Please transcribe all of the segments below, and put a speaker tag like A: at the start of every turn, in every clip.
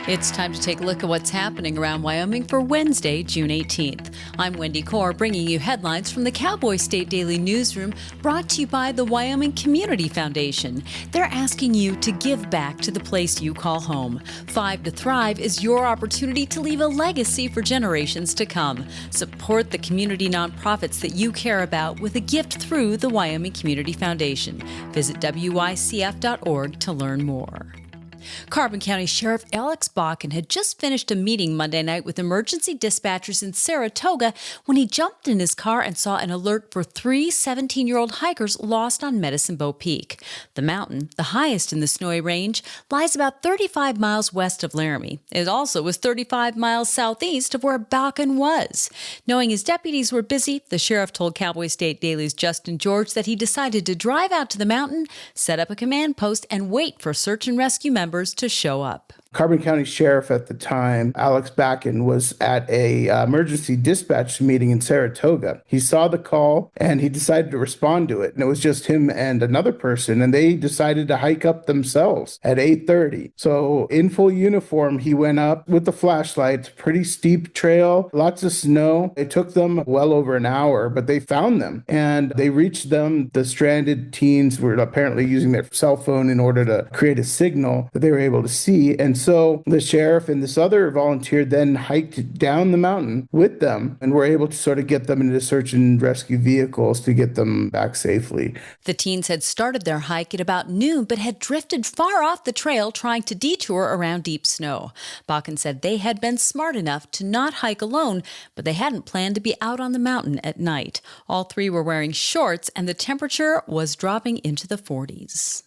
A: It's time to take a look at what's happening around Wyoming for Wednesday, June 18th. I'm Wendy Corr, bringing you headlines from the Cowboy State Daily newsroom, brought to you by the Wyoming Community Foundation. They're asking you to give back to the place you call home. 5 to Thrive is your opportunity to leave a legacy for generations to come. Support the community nonprofits that you care about with a gift through the Wyoming Community Foundation. Visit wycf.org to learn more. Carbon County Sheriff Alex Bakken had just finished a meeting Monday night with emergency dispatchers in Saratoga when he jumped in his car and saw an alert for 3 17-year-old hikers lost on Medicine Bow Peak. The mountain, the highest in the Snowy Range, lies about 35 miles west of Laramie. It also was 35 miles southeast of where Bakken was. Knowing his deputies were busy, the sheriff told Cowboy State Daily's Justin George that he decided to drive out to the mountain, set up a command post, and wait for search and rescue members to show up.
B: Carbon County Sheriff at the time, Alex Bakken, was at a emergency dispatch meeting in Saratoga. He saw the call and he decided to respond to it. And it was just him and another person, and they decided to hike up themselves at 8:30. So in full uniform, he went up with the flashlights, pretty steep trail, lots of snow. It took them well over an hour, but they found them and they reached them. The stranded teens were apparently using their cell phone in order to create a signal that they were able to see. And so the sheriff and this other volunteer then hiked down the mountain with them and were able to sort of get them into search and rescue vehicles to get them back safely.
A: The teens had started their hike at about noon, but had drifted far off the trail trying to detour around deep snow. Bakken said they had been smart enough to not hike alone, but they hadn't planned to be out on the mountain at night. All 3 were wearing shorts, and the temperature was dropping into the 40s.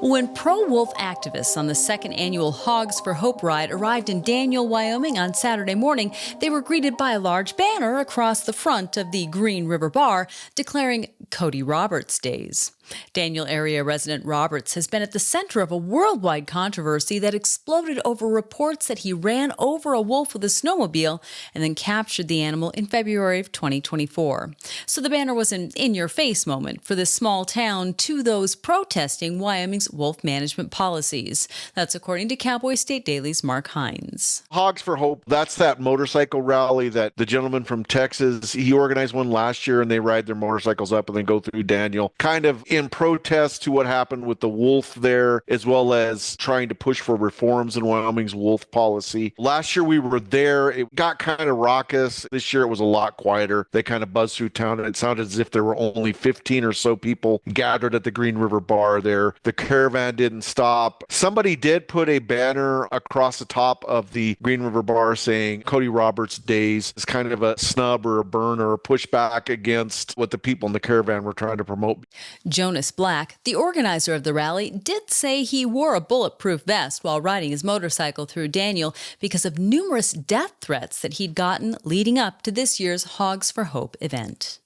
A: When pro-wolf activists on the 2nd annual Hogs for Hope ride arrived in Daniel, Wyoming on Saturday morning, they were greeted by a large banner across the front of the Green River Bar declaring Cody Roberts Days. Daniel area resident Roberts has been at the center of a worldwide controversy that exploded over reports that he ran over a wolf with a snowmobile and then captured the animal in February of 2024. So the banner was an in-your-face moment for this small town to those protesting Wyoming's wolf management policies. That's according to Cowboy State Daily's Mark Hines.
C: Hogs for Hope, that's that motorcycle rally that the gentleman from Texas, he organized one last year, and they ride their motorcycles up and then go through Daniel, kind of in protest to what happened with the wolf there, as well as trying to push for reforms in Wyoming's wolf policy. Last year we were there. It got kind of raucous. This year it was a lot quieter. They kind of buzzed through town, and it sounded as if there were only 15 or so people gathered at the Green River Bar there. The caravan didn't stop. Somebody did put a banner across the top of the Green River Bar saying Cody Roberts Days. It's kind of a snub or a burn or a pushback against what the people in the caravan were trying to promote.
A: Jonas Black, the organizer of the rally, did say he wore a bulletproof vest while riding his motorcycle through Daniel because of numerous death threats that he'd gotten leading up to this year's Hogs for Hope event.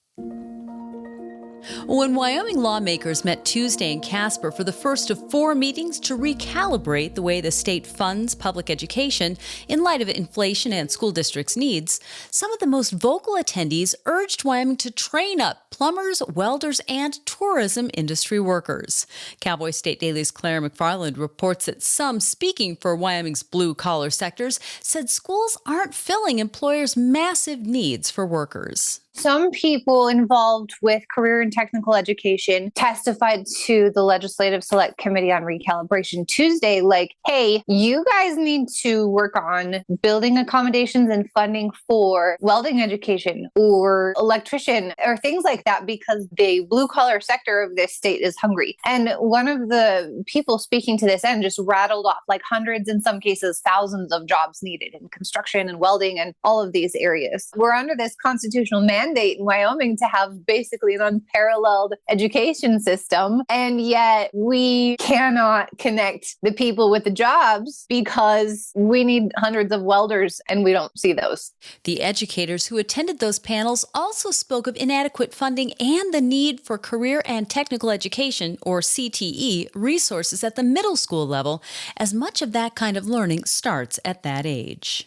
A: When Wyoming lawmakers met Tuesday in Casper for the first of 4 meetings to recalibrate the way the state funds public education in light of inflation and school districts' needs, some of the most vocal attendees urged Wyoming to train up plumbers, welders, and tourism industry workers. Cowboy State Daily's Claire McFarland reports that some speaking for Wyoming's blue-collar sectors said schools aren't filling employers' massive needs for workers.
D: Some people involved with career and technical education testified to the Legislative Select Committee on Recalibration Tuesday, like, hey, you guys need to work on building accommodations and funding for welding education or electrician or things like that, because the blue collar sector of this state is hungry. And one of the people speaking to this end just rattled off like hundreds, in some cases, thousands of jobs needed in construction and welding and all of these areas. We're under this constitutional mandate in Wyoming to have basically an unparalleled education system, and yet we cannot connect the people with the jobs because we need hundreds of welders and we don't see those.
A: The educators who attended those panels also spoke of inadequate funding and the need for career and technical education, or CTE, resources at the middle school level, as much of that kind of learning starts at that age.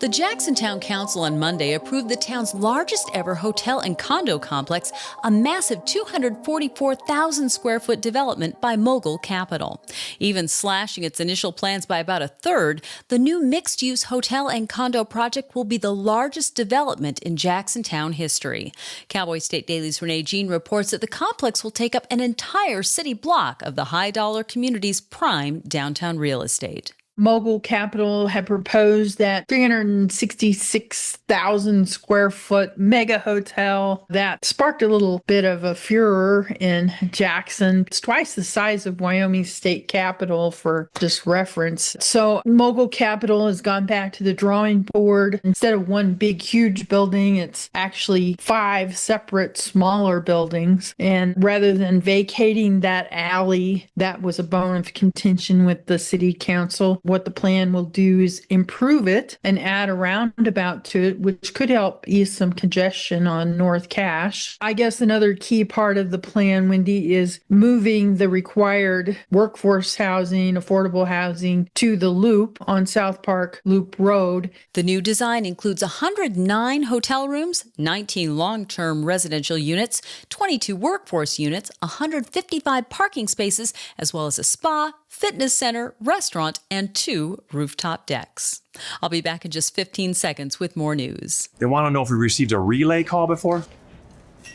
A: The Jacksontown Council on Monday approved the town's largest ever hotel and condo complex, a massive 244,000 square foot development by Mogul Capital. Even slashing its initial plans by about a third, the new mixed-use hotel and condo project will be the largest development in Jacksontown history. Cowboy State Daily's Renee Jean reports that the complex will take up an entire city block of the high-dollar community's prime downtown real estate.
E: Mogul Capital had proposed that 366,000 square foot mega hotel that sparked a little bit of a furor in Jackson. It's twice the size of Wyoming State Capitol for just reference. So Mogul Capital has gone back to the drawing board. Instead of one big, huge building, it's actually 5 separate smaller buildings. And rather than vacating that alley, that was a bone of contention with the city council. What the plan will do is improve it and add a roundabout to it, which could help ease some congestion on North Cache. I guess another key part of the plan, Wendy, is moving the required workforce housing, affordable housing to the Loop on South Park Loop Road.
A: The new design includes 109 hotel rooms, 19 long-term residential units, 22 workforce units, 155 parking spaces, as well as a spa, fitness center, restaurant, and 2 rooftop decks. I'll be back in just 15 seconds with more news.
F: They want to know if we received a relay call before.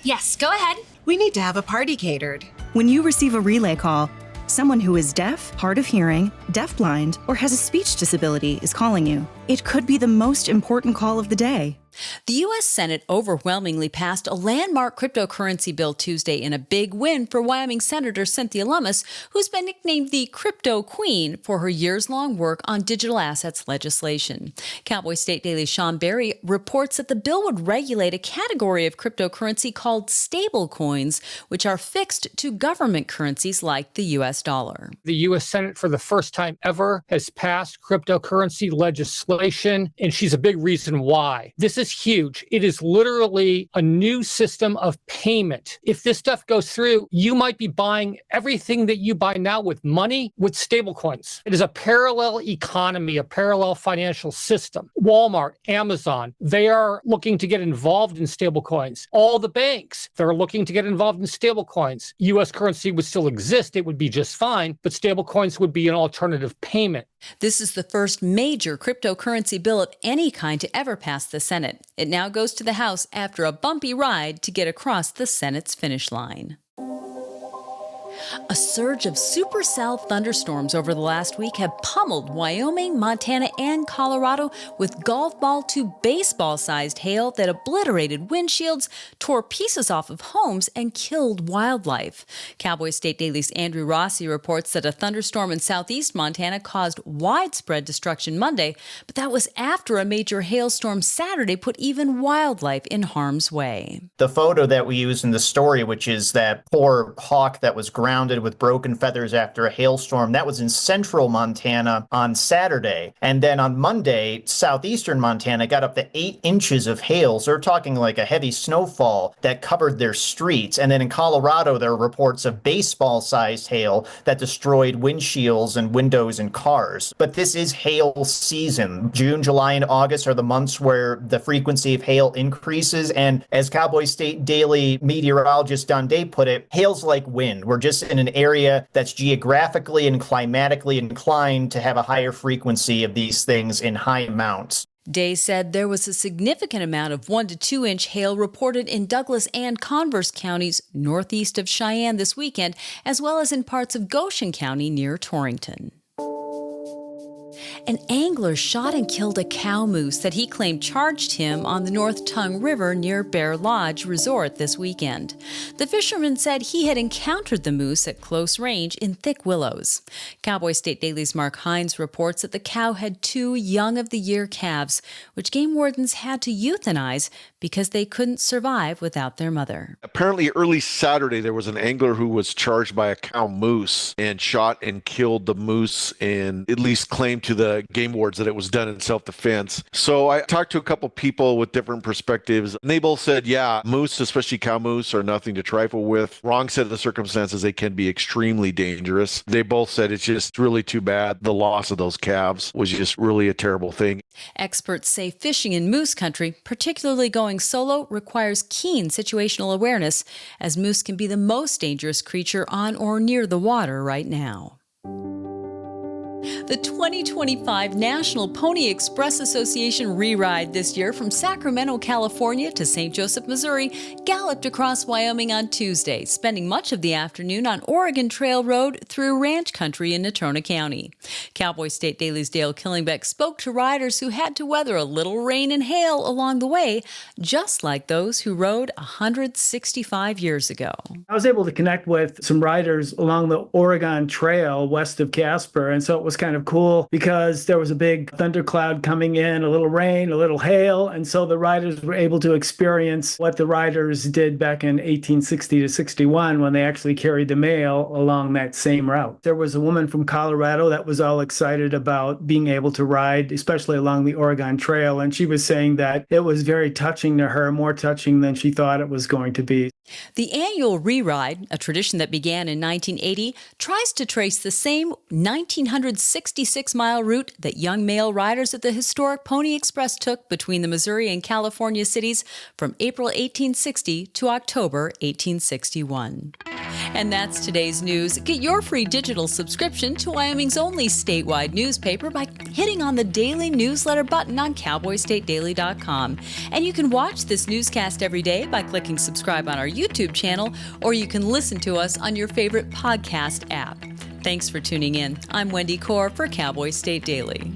G: Yes, go ahead.
H: We need to have a party catered.
I: When you receive a relay call, someone who is deaf, hard of hearing, deafblind, or has a speech disability is calling you. It could be the most important call of the day.
A: The U.S. Senate overwhelmingly passed a landmark cryptocurrency bill Tuesday in a big win for Wyoming Senator Cynthia Lummis, who's been nicknamed the Crypto Queen for her years-long work on digital assets legislation. Cowboy State Daily Sean Berry reports that the bill would regulate a category of cryptocurrency called stablecoins, which are fixed to government currencies like the U.S. dollar.
J: The U.S. Senate, for the first time ever, has passed cryptocurrency legislation, and she's a big reason why. This is huge. It is literally a new system of payment. If this stuff goes through, you might be buying everything that you buy now with money with stablecoins. It is a parallel economy, a parallel financial system. Walmart, Amazon, they are looking to get involved in stablecoins. All the banks, they're looking to get involved in stablecoins. U.S. currency would still exist. It would be just fine, but stablecoins would be an alternative payment.
A: This is the first major cryptocurrency bill of any kind to ever pass the Senate. It now goes to the House after a bumpy ride to get across the Senate's finish line. A surge of supercell thunderstorms over the last week have pummeled Wyoming, Montana, and Colorado with golf ball to baseball-sized hail that obliterated windshields, tore pieces off of homes, and killed wildlife. Cowboy State Daily's Andrew Rossi reports that a thunderstorm in southeast Montana caused widespread destruction Monday, but that was after a major hailstorm Saturday put even wildlife in harm's way.
K: The photo that we use in the story, which is that poor hawk that was grounded with broken feathers after a hailstorm, that was in central Montana on Saturday. And then on Monday, southeastern Montana got up to 8 inches of hail. So we're talking like a heavy snowfall that covered their streets. And then in Colorado, there are reports of baseball-sized hail that destroyed windshields and windows in cars. But this is hail season. June, July, and August are the months where the frequency of hail increases. And as Cowboy State Daily meteorologist Don Day put it, hail's like wind. We're just in an area that's geographically and climatically inclined to have a higher frequency of these things in high amounts.
A: Day said there was a significant amount of 1 to 2 inch hail reported in Douglas and Converse counties northeast of Cheyenne this weekend, as well as in parts of Goshen County near Torrington. An angler shot and killed a cow moose that he claimed charged him on the North Tongue River near Bear Lodge Resort this weekend. The fisherman said he had encountered the moose at close range in thick willows. Cowboy State Daily's Mark Hines reports that the cow had 2 young-of-the-year calves, which game wardens had to euthanize because they couldn't survive without their mother.
C: Apparently early Saturday, there was an angler who was charged by a cow moose and shot and killed the moose and at least claimed to the the game wards that it was done in self-defense. So I talked to a couple people with different perspectives, and they both said, yeah, moose, especially cow moose, are nothing to trifle with. Wrong set of the circumstances, they can be extremely dangerous. They both said it's just really too bad. The loss of those calves was just really a terrible thing.
A: Experts say fishing in moose country, particularly going solo, requires keen situational awareness, as moose can be the most dangerous creature on or near the water right now. The 2025 National Pony Express Association Reride this year from Sacramento, California to St. Joseph, Missouri, galloped across Wyoming on Tuesday, spending much of the afternoon on Oregon Trail Road through ranch country in Natrona County. Cowboy State Daily's Dale Killingbeck spoke to riders who had to weather a little rain and hail along the way, just like those who rode 165 years ago.
L: I was able to connect with some riders along the Oregon Trail west of Casper, and so it was kind of cool because there was a big thundercloud coming in, a little rain, a little hail, and so the riders were able to experience what the riders did back in 1860 to 61 when they actually carried the mail along that same route. There was a woman from Colorado that was all excited about being able to ride, especially along the Oregon Trail, and she was saying that it was very touching to her, more touching than she thought it was going to be.
A: The annual Reride, a tradition that began in 1980, tries to trace the same 1,966-mile route that young male riders at the historic Pony Express took between the Missouri and California cities from April 1860 to October 1861. And that's today's news. Get your free digital subscription to Wyoming's only statewide newspaper by hitting on the daily newsletter button on cowboystatedaily.com. And you can watch this newscast every day by clicking subscribe on our YouTube channel, or you can listen to us on your favorite podcast app. Thanks for tuning in. I'm Wendy Corr for Cowboy State Daily.